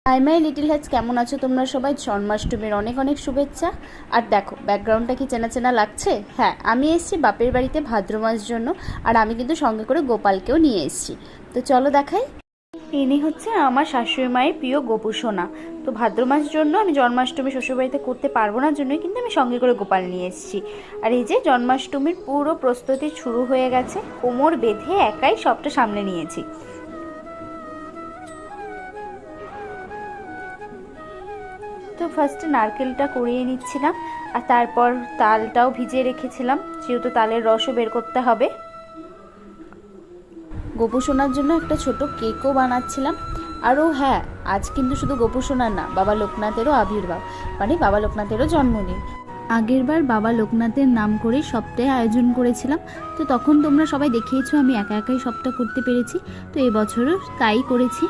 Hi my little hats, কেমন আছো তোমরা সবাই? জন্মাষ্টমীর অনেক অনেক শুভেচ্ছা। আর দেখো ব্যাকগ্রাউন্ডটা কি চেনা চেনা লাগছে? হ্যাঁ, আমি এসেছি বাপের বাড়িতে ভাদ্র মাস জন্য। আর আমি কিন্তু সঙ্গে করে গোপালকেও নিয়ে এসেছি। তো চলো দেখাই। ইনি হচ্ছে আমার শাশুড়ি মায়ের প্রিয় গোপু সোনা। তো ভাদ্র মাস জন্য আমি জন্মাষ্টমী শ্বশুরবাড়িতে করতে পারবো না জন্যই কিন্তু আমি সঙ্গে করে গোপাল নিয়ে এসেছি। আর এই যে জন্মাষ্টমীর পুরো প্রস্তুতি শুরু হয়ে গেছে, কোমর বেঁধে একাই সবটা সামলে নিয়েছি। তো ফার্স্টে নারকেলটা কুড়িয়ে নিচ্ছিলাম, আর তারপর তালটাও ভিজিয়ে রেখেছিলাম, যেহেতু তালের রসও বের করতে হবে। গোপু সোনার জন্য একটা ছোট কেকও বানাচ্ছিলাম। আরও হ্যাঁ, আজ কিন্তু শুধু গোপু সোনার না, বাবা লোকনাথেরও আবির্ভাব, মানে বাবা লোকনাথেরও জন্মদিন। আগেরবার বাবা লোকনাথের নাম করে সবটাই আয়োজন করেছিলাম, তো তখন তোমরা সবাই দেখিয়েছো আমি একা একাই সবটা করতে পেরেছি। তো এবছরও তাই করেছি।